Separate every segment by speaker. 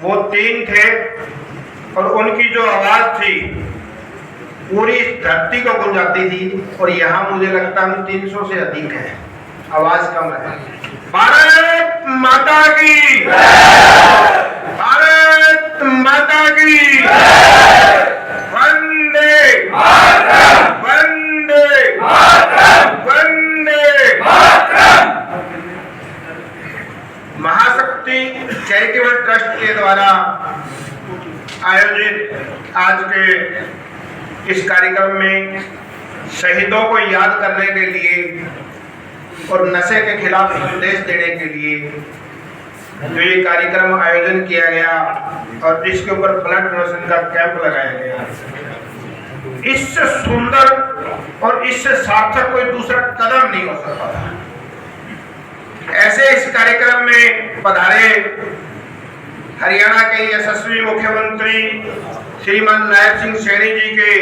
Speaker 1: वो 3 थे और उनकी जो आवाज थी पूरी धरती को गुंजाती थी। और यहाँ मुझे लगता है 300 से अधिक है, आवाज कम है। भारत माता की, भारत माता की, वंदे वंदे वंदे। महाशक्ति चैरिटेबल ट्रस्ट के द्वारा आयोजित आज के इस कार्यक्रम में शहीदों को याद करने के लिए और नशे के खिलाफ संदेश देने के लिए जो ये कार्यक्रम आयोजन किया गया और इसके ऊपर ब्लड डोनेशन का कैंप लगाया गया, इससे सुंदर और इससे सार्थक कोई दूसरा कदम नहीं हो सकता था। ऐसे इस कार्यक्रम में पधारे हरियाणा के यशस्वी मुख्यमंत्री श्रीमान नायब सिंह सैनी जी के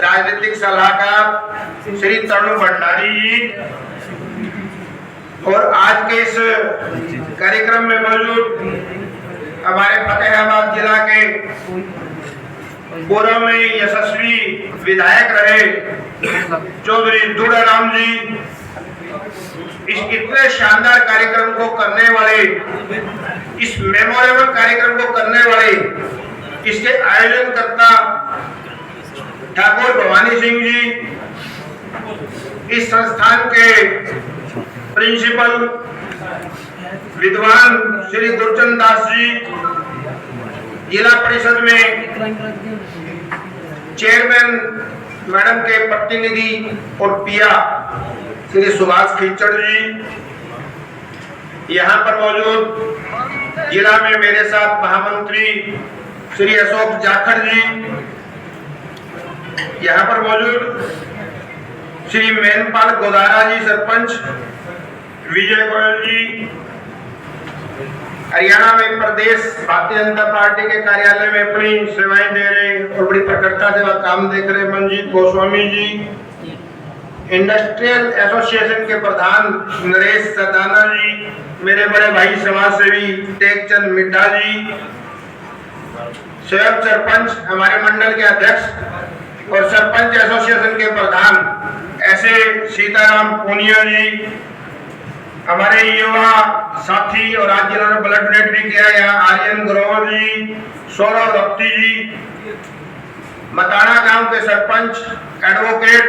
Speaker 1: राजनीतिक सलाहकार श्री तरुण भंडारी जी, और आज के इस कार्यक्रम में मौजूद हमारे फतेहाबाद जिला के पूर्व में यशस्वी विधायक रहे चौधरी दुड़ाराम जी, इस इतने शानदार कार्यक्रम को करने वाले, इस मेमोरेबल कार्यक्रम को करने वाले, इसके आयोजनकर्ता ठाकुर भवानी सिंह जी, इस संस्थान के प्रिंसिपल विद्वान श्री गुरचंद दास जी, जिला परिषद में चेयरमैन मैडम के प्रतिनिधि और पिया श्री सुभाष खिचड़ जी, यहाँ पर मौजूद जिला में मेरे साथ महामंत्री श्री अशोक जाखड़ जी, यहाँ पर मौजूद श्री मेनपाल गोदारा जी सरपंच, विजय गोयल जी, हरियाणा में प्रदेश भारतीय जनता पार्टी के कार्यालय में अपनी सेवाएं दे रहे और बड़ी प्रखरता से काम देख रहे मंजीत गोस्वामी जी, इंडस्ट्रियल एसोसिएशन के प्रधान नरेश सदाना जी, मेरे बड़े भाई समाज सेवी टेकचंद मिड्ढा जी, स्वयं सरपंच हमारे मंडल के अध्यक्ष और सरपंच एसोसिएशन के प्रधान ऐसे सीताराम पूनिया जी, हमारे युवा साथी और आज जिन्होंने ब्लड डोनेट भी किया यहाँ आर्यन ग्रोवर जी, सौरभ रफ्ती जी, मताना गांव के सरपंच एडवोकेट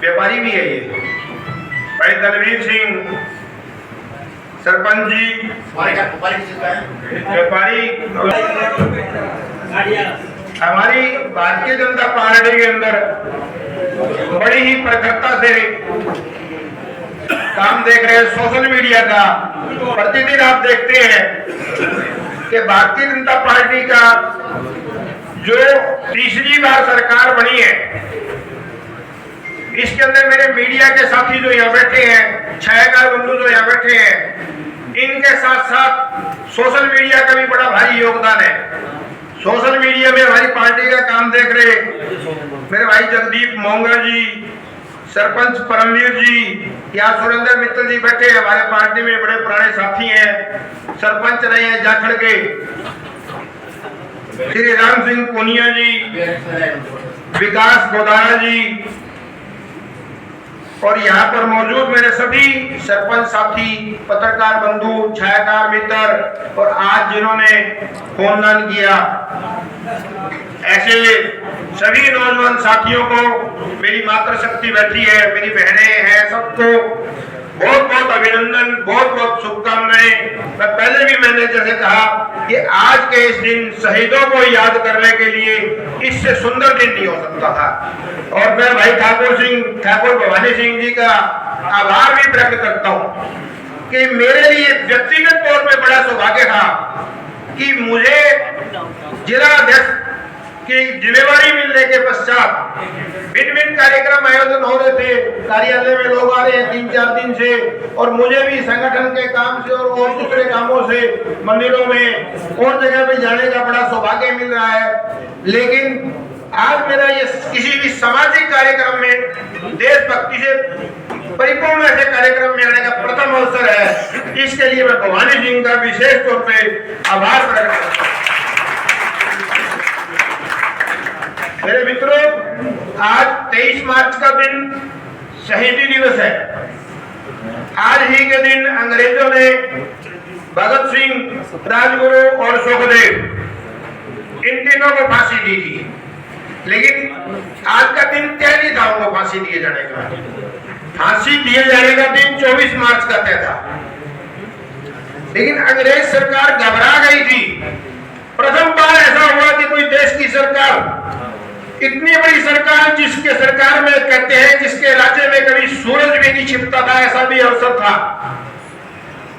Speaker 1: व्यापारी भी है ये भाई दलवीर सिंह सरपंच जी, व्यापारी। हमारी भारतीय जनता पार्टी के अंदर बड़ी ही प्रखरता से काम देख रहे हैं। सोशल मीडिया का प्रतिदिन आप देखते हैं कि भारतीय जनता पार्टी का जो तीसरी बार सरकार बनी है, इसके अंदर मेरे मीडिया के साथी जो यहाँ बैठे हैं, छायाकार बंधु जो यहाँ बैठे हैं, इनके साथ साथ सोशल मीडिया का भी बड़ा भारी योगदान है। सोशल मीडिया में हमारी पार्टी का काम देख रहे मेरे भाई जगदीप मोंगा जी, सरपंच परमवीर जी, यहाँ सुरेंद्र मित्तल जी बैठे हैं, हमारे पार्टी में बड़े पुराने साथी हैं, सरपंच रहे हैं जाखड़ के श्री राम सिंह पुनिया जी, विकास गोदारा जी, और यहाँ पर मौजूद मेरे सभी सरपंच साथी, पत्रकार बंधु, छायाकार मित्र और आज जिन्होंने फोनदान किया, ऐसे सभी नौजवान साथियों को मेरी मातृशक्ति बैठी है, मेरी बहनें हैं, सबको बहुत बहुत अभिनंदन, बहुत बहुत शुभकामनाएं। मैं पहले भी मैंने जैसे कहा कि आज के इस दिन शहीदों को याद करने के लिए इससे सुंदर दिन नहीं हो सकता था। और मैं भाई ठाकुर भवानी सिंह जी का आभार भी प्रकट करता हूँ कि मेरे लिए व्यक्तिगत तौर पे बड़ा सौभाग्य था कि मुझे जिला अध्यक्ष की जिम्मेवारी मिलने के पश्चात भिन्न कार्यक्रम आयोजन हो रहे थे, कार्यालय में लोग आ रहे हैं 3-4 दिन से, और मुझे भी संगठन के काम से और दूसरे कामों से मंदिरों में और जगह पे जाने का बड़ा सौभाग्य मिल रहा है। लेकिन आज मेरा ये किसी भी सामाजिक कार्यक्रम में देशभक्ति से परिपूर्ण ऐसे कार्यक्रम में आने का प्रथम अवसर है। इसके लिए मैं भवानी सिंह का विशेष तौर पे आभार प्रकट करता हूँ। मेरे मित्रों, आज 23 मार्च का दिन शहीदी दिवस है। आज ही के दिन अंग्रेजों ने भगत सिंह, राजगुरु और सुखदेव इन तीनों को फांसी दी थी। लेकिन आज का दिन तय नहीं था उनको फांसी दिए जाने का। फांसी दिए जाने का दिन 24 मार्च का तय था। लेकिन अंग्रेज सरकार घबरा गई थी। प्रथम बार ऐसा हुआ कि कोई देश की सरकार, इतनी बड़ी सरकार जिसके सरकार में कहते हैं जिसके राज्य में कभी सूरज भी नहीं छिपता था, ऐसा भी अवसर था।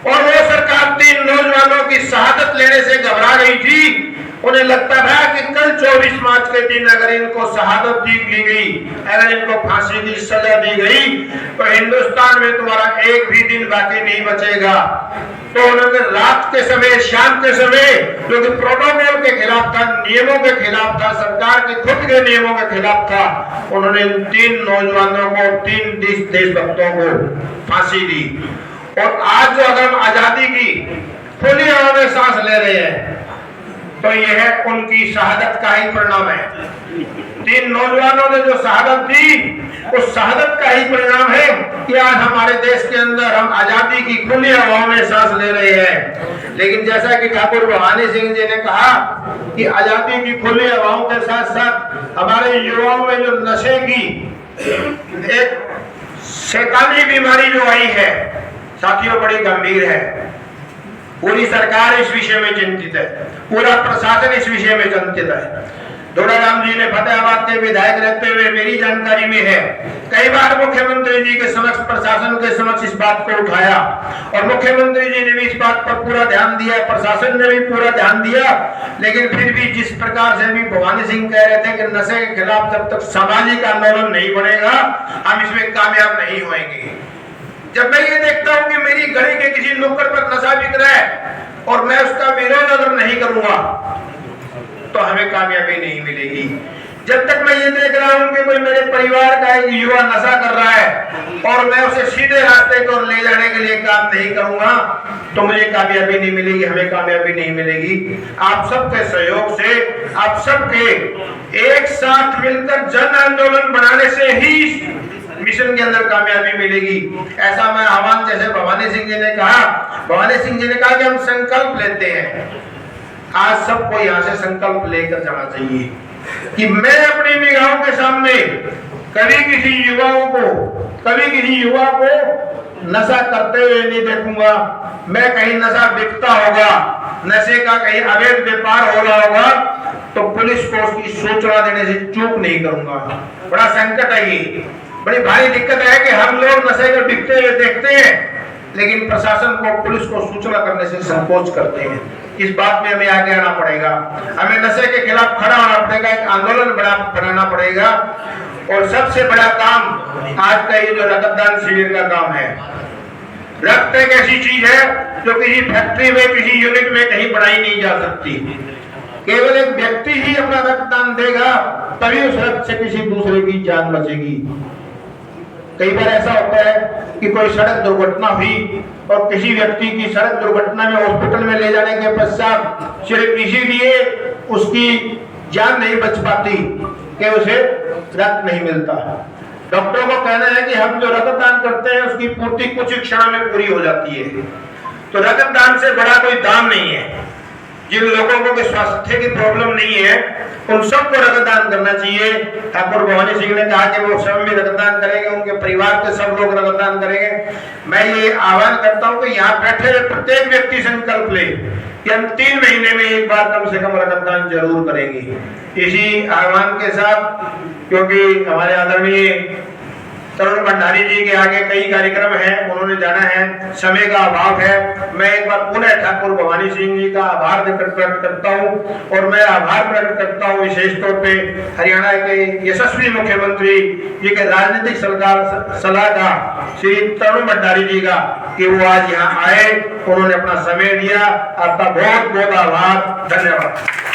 Speaker 1: और वो सरकार 3 नौजवानों की शहादत लेने से घबरा गई थी। उन्हें लगता था कि कल 24 मार्च के दिन अगर इनको शहादत दी गई, अगर इनको फांसी की सजा दी गई, तो हिंदुस्तान में तुम्हारा एक भी दिन बाकी नहीं बचेगा। तो उन्होंने रात के समय, शाम के समय, जो कि प्रोटोकॉल के खिलाफ था, नियमों के खिलाफ था, सरकार के खुद के नियमों के खिलाफ था, उन्होंने 3 नौजवानों को, 3 देशभक्तों को फांसी दी। और आज जो अगर हम आजादी की खुली हवा में सांस ले रहे हैं, तो यह उनकी शहादत का ही परिणाम है। 3 नौजवानों ने जो शहादत दी, उस शहादत का ही परिणाम है कि आज हमारे देश के अंदर हम आजादी की खुली हवाओं में सांस ले रहे हैं। लेकिन जैसा कि ठाकुर भवानी सिंह जी ने कहा कि आजादी की खुली हवाओं के साथ साथ हमारे युवाओं में जो नशे की एक शैतानी बीमारी जो आई है, साथियों, बड़ी गंभीर है। पूरी सरकार इस विषय में चिंतित है, पूरा प्रशासन इस विषय में चिंतित है। दोड़ाराम जी ने फतेहाबाद के विधायक रहते हुए मेरी जानकारी में है, कई बार मुख्यमंत्री जी के समक्ष, प्रशासन के समक्ष इस बात को उठाया और मुख्यमंत्री जी ने भी इस बात पर पूरा ध्यान दिया, प्रशासन ने भी पूरा ध्यान दिया। लेकिन फिर भी जिस प्रकार से भी भवानी सिंह कह रहे थे कि नशे के खिलाफ जब तक सामाजिक आंदोलन नहीं बनेगा, हम इसमें कामयाब नहीं होंगे। जब मैं ये देखता हूं कि मेरी गली के किसी नुक्कड़ पर नशा बिक रहा है और मैं उसका विरोध अगर नहीं करूंगा, तो हमें कामयाबी नहीं मिलेगी। जब तक मैं ये देख रहा हूं कि कोई मेरे परिवार का एक युवा नशा कर रहा है और मैं उसे सीधे रास्ते को ले जाने के लिए काम नहीं करूंगा, तो मुझे कामयाबी नहीं मिलेगी, हमें कामयाबी नहीं मिलेगी। आप सबके सहयोग से, आप सबके एक साथ मिलकर जन आंदोलन बनाने से ही मिशन के अंदर कामयाबी मिलेगी। ऐसा मैं आह्वान, जैसे भवानी सिंह जी ने कहा, भवानी सिंह जी ने कहा कि हम संकल्प लेते हैं। आज सबको यहाँ से संकल्प लेकर जाना चाहिए कि मैं अपनी निगाहों के सामने कभी किसी युवा को नशा करते हुए नहीं देखूंगा। मैं कहीं नशा बिकता होगा, नशे का कहीं अवैध व्यापार हो रहा होगा, तो पुलिस को उसकी सूचना देने से चूक नहीं करूंगा। बड़ा संकट है ये, बड़ी भारी दिक्कत है कि हम लोग नशे को बिकते हुए देखते हैं, लेकिन प्रशासन को, पुलिस को सूचना करने से संकोच करते हैं। इस बात में हमें आगे आना पड़ेगा, हमें नशे के खिलाफ खड़ा होना पड़ेगा, एक आंदोलन बनाना पड़ेगा। और सबसे बड़ा काम आज का ये जो रक्तदान शिविर का काम है। रक्त एक ऐसी चीज है जो किसी फैक्ट्री में, किसी यूनिट में कहीं बनाई नहीं जा सकती। केवल एक व्यक्ति ही अपना रक्तदान देगा, तभी उस रक्त से किसी दूसरे की जान बचेगी। कई बार ऐसा होता है कि कोई सड़क दुर्घटना हुई और किसी व्यक्ति की सड़क दुर्घटना में हॉस्पिटल में ले जाने के पश्चात सिर्फ इसीलिए उसकी जान नहीं बच पाती कि उसे रक्त नहीं मिलता। डॉक्टरों को कहना है कि हम जो रक्तदान करते हैं उसकी पूर्ति कुछ क्षण में पूरी हो जाती है। तो रक्तदान से बड़ा कोई दान नहीं है। जिन लोगों को स्वास्थ्य की प्रॉब्लम नहीं है, उन सबको रक्तदान करना चाहिए। ठाकुर भवानी सिंह ने कहा कि वो स्वयं भी रक्तदान करेंगे, उनके परिवार के सब लोग रक्तदान करेंगे। मैं ये आह्वान करता हूँ कि यहाँ बैठे हुए प्रत्येक व्यक्ति संकल्प ले कि हम 3 महीने में एक बार कम से कम रक्तदान जरूर करेंगे। इसी आह्वान के साथ, क्योंकि हमारे आदरणीय तरुण भंडारी जी के आगे कई कार्यक्रम हैं, उन्होंने जाना है, समय का अभाव है। मैं एक बार पुनः ठाकुर भवानी सिंह जी का आभार प्रकट करता हूं और मैं आभार प्रकट करता हूं विशेष तौर पे हरियाणा के यशस्वी मुख्यमंत्री जी के राजनीतिक सलाहकार श्री तरुण भंडारी जी का, कि वो आज यहाँ आए, उन्होंने अपना समय दिया। आपका बहुत बहुत आभार, धन्यवाद।